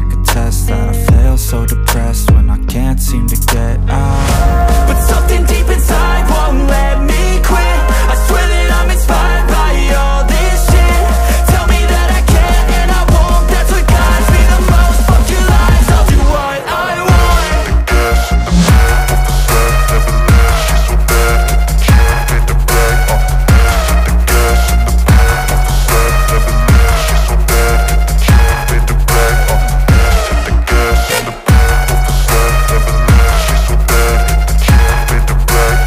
like a test that I fail, so depressed when I can't seem to get out. But something deep inside won't let me quit. I swear that I'm inspired by all this shit. Tell me that I can't and I won't, that's what guides me the most. Fuck your lies, I'll do what I want. The gas in the back of the set never leaves, she's so bad that the can't beat the brag. The gas in the back of the set never leaves, she's so bad that the can't beat the brag. The gas in the back of the set never leaves, she's so bad that the can't beat the brag.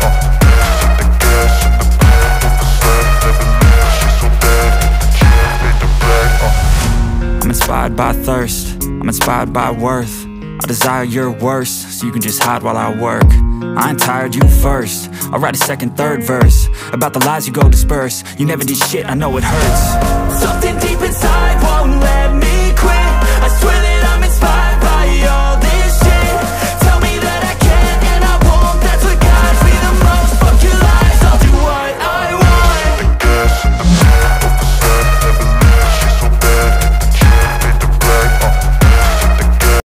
The gas in the back of the set never leaves, she's so bad that the can't beat the brag. I'm inspired by thirst, I'm inspired by worth. I desire your worst, so you can just hide while I work. I ain't tired, you first. I'll write a second, third verse about the lies you go disperse. You never did shit, I know it hurts. Something deep inside